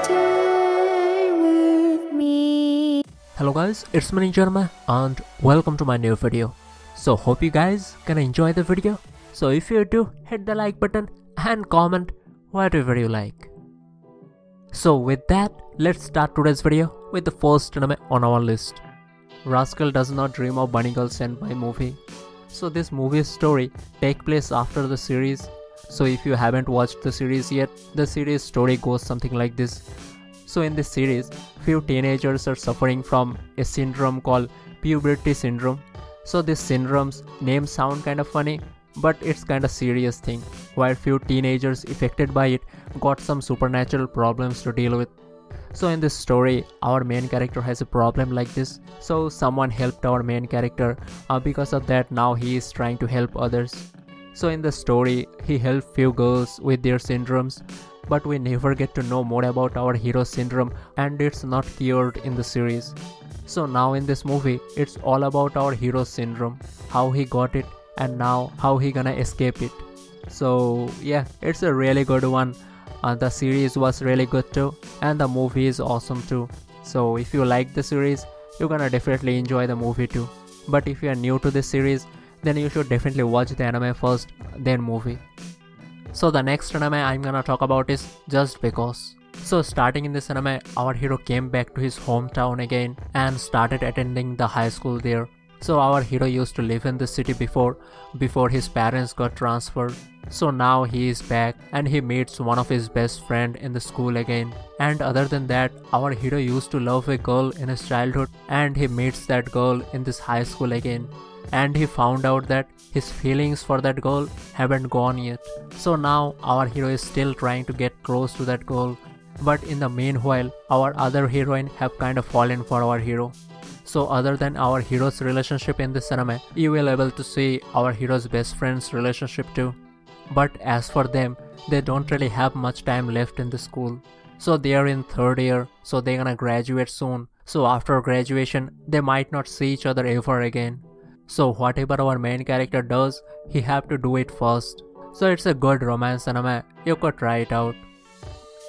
stay with me. Hello guys, it's me Ninja and welcome to my new video. So hope you guys can enjoy the video. So if you do, hit the like button and comment whatever you like. So with that, let's start today's video with the first anime on our list. Rascal Does Not Dream of Bunny Girl Senpai movie. So this movie's story takes place after the series. So if you haven't watched the series yet, the series story goes something like this. So in this series, few teenagers are suffering from a syndrome called puberty syndrome. So this syndrome's name sound kind of funny, but it's kind of serious thing, where few teenagers affected by it got some supernatural problems to deal with. So in this story, our main character has a problem like this. So someone helped our main character. Because of that, now he is trying to help others. So in the story, he helped few girls with their syndromes, but we never get to know more about our hero's syndrome, and it's not cured in the series. So now in this movie, it's all about our hero's syndrome, how he got it, and now how he gonna escape it. So yeah, it's a really good one. The series was really good too, and the movie is awesome too. So if you like the series, you're gonna definitely enjoy the movie too. But if you are new to this series, then you should definitely watch the anime first, then movie. So the next anime I'm gonna talk about is Just Because. So starting in this anime, our hero came back to his hometown again and started attending the high school there. So our hero used to live in the city before his parents got transferred. So now he is back and he meets one of his best friend in the school again. And other than that, our hero used to love a girl in his childhood and he meets that girl in this high school again. And he found out that his feelings for that girl haven't gone yet. So now our hero is still trying to get close to that girl. But in the meanwhile, our other heroine have kind of fallen for our hero. So other than our hero's relationship in this anime, you will able to see our hero's best friend's relationship too. But as for them, they don't really have much time left in the school. So they are in third year, so they're gonna graduate soon. So after graduation, they might not see each other ever again. So whatever our main character does, he have to do it first. So it's a good romance anime, you could try it out.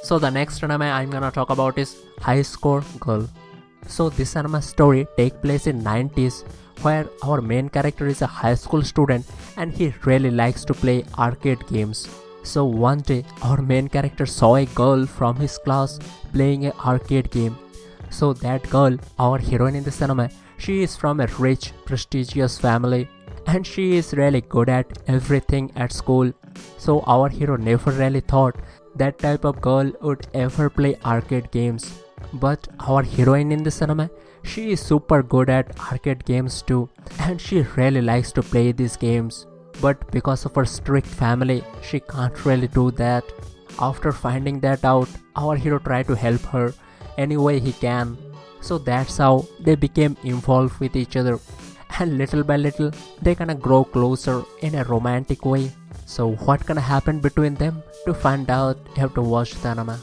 So the next anime I'm gonna talk about is High Score Girl. So this anime story takes place in 90s, where our main character is a high school student and he really likes to play arcade games. So one day our main character saw a girl from his class playing an arcade game. So that girl, our heroine in this anime, she is from a rich, prestigious family and she is really good at everything at school. So our hero never really thought that type of girl would ever play arcade games. But our heroine in this anime, she is super good at arcade games too, and she really likes to play these games. But because of her strict family, she can't really do that. After finding that out, our hero tried to help her any way he can. So that's how they became involved with each other, and little by little they gonna grow closer in a romantic way. So what gonna happen between them? To find out, you have to watch the anime.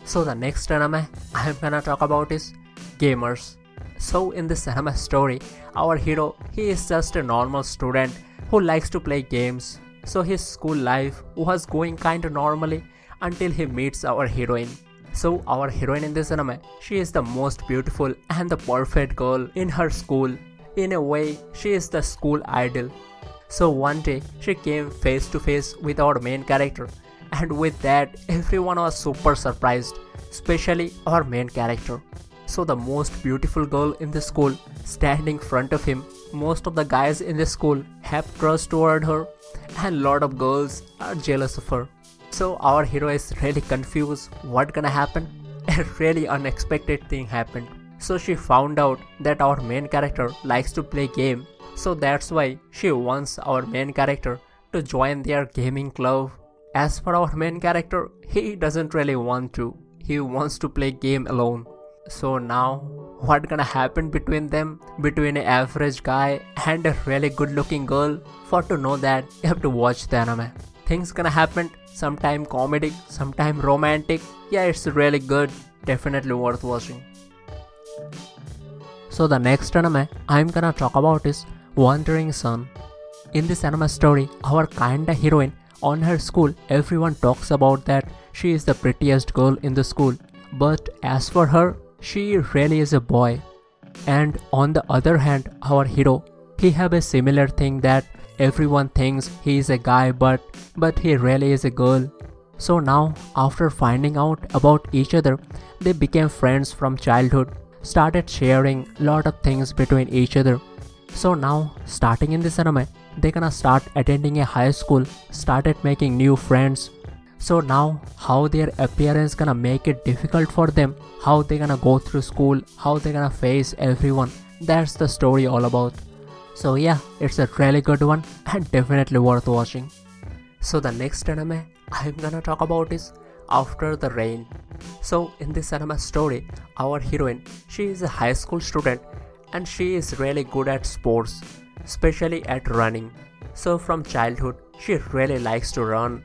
So the next anime I'm gonna talk about is Gamers. So in this anime story, our hero, he is just a normal student who likes to play games. So his school life was going kinda normally until he meets our heroine. So our heroine in this anime, she is the most beautiful and the perfect girl in her school. In a way, she is the school idol. So one day, she came face to face with our main character, and with that, everyone was super surprised, especially our main character. So the most beautiful girl in the school standing in front of him, most of the guys in the school have crush toward her and lot of girls are jealous of her. So our hero is really confused what gonna happen. A really unexpected thing happened. So she found out that our main character likes to play game. So that's why she wants our main character to join their gaming club. As for our main character, he doesn't really want to. He wants to play game alone. So now, what gonna happen between them? Between an average guy and a really good looking girl? For to know that, you have to watch the anime. Things gonna happen, sometime comedic, sometime romantic. Yeah, it's really good. Definitely worth watching. So the next anime I'm gonna talk about is Wandering Sun. In this anime story, our kinda heroine, on her school, everyone talks about that she is the prettiest girl in the school. But as for her, she really is a boy. And on the other hand, our hero, he have a similar thing that everyone thinks he is a guy but he really is a girl. So now, after finding out about each other, they became friends from childhood, started sharing lot of things between each other. So now, starting in this anime, they gonna start attending a high school, started making new friends. So now, how their appearance gonna make it difficult for them, how they gonna go through school, how they gonna face everyone, that's the story all about. So yeah, it's a really good one and definitely worth watching. So the next anime I'm gonna talk about is After the Rain. So in this anime story, our heroine, she is a high school student and she is really good at sports, especially at running. So from childhood, she really likes to run.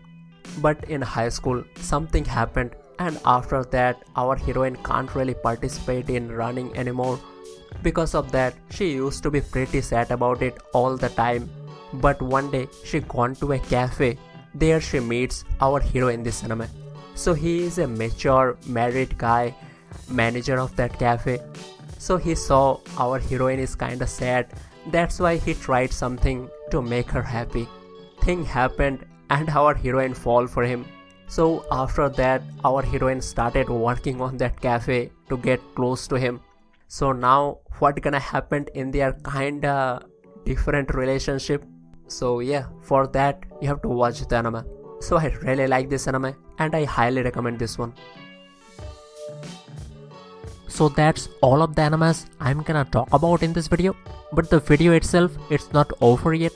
But in high school, something happened and after that, our heroine can't really participate in running anymore. Because of that, she used to be pretty sad about it all the time. But one day, she gone to a cafe. There she meets our hero in this anime. So he is a mature, married guy, manager of that cafe. So he saw our heroine is kinda sad. That's why he tried something to make her happy. Thing happened and our heroine fall for him. So after that, our heroine started working on that cafe to get close to him. So now what gonna happen in their kinda different relationship? So yeah, for that you have to watch the anime. So I really like this anime and I highly recommend this one. So that's all of the animes I'm gonna talk about in this video. But the video itself, it's not over yet.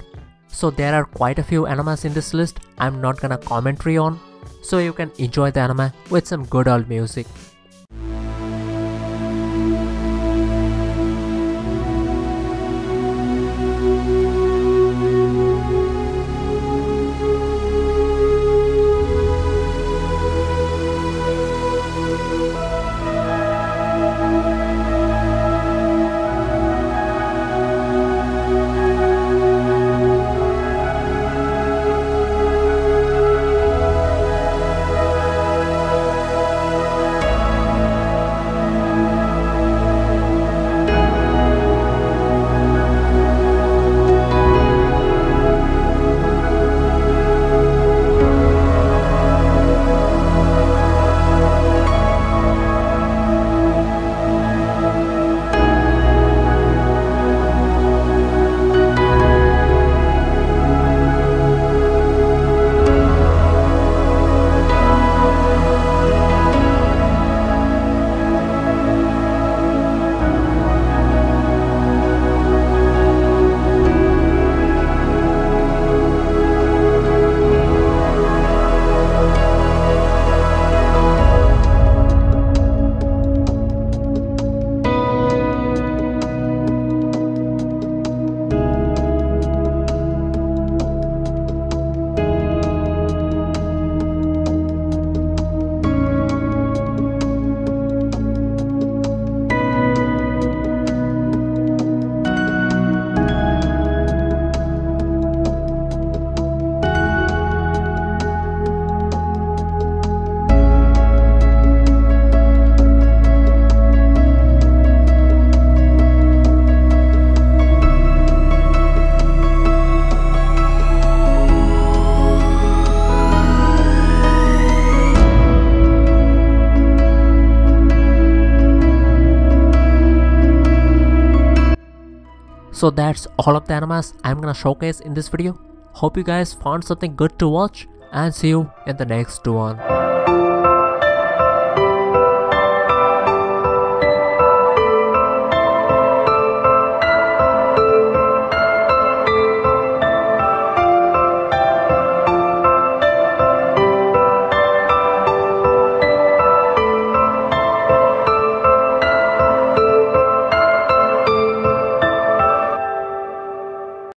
So there are quite a few animes in this list I'm not gonna commentary on. So you can enjoy the anime with some good old music. So that's all of the animes I'm gonna showcase in this video. Hope you guys found something good to watch and see you in the next one.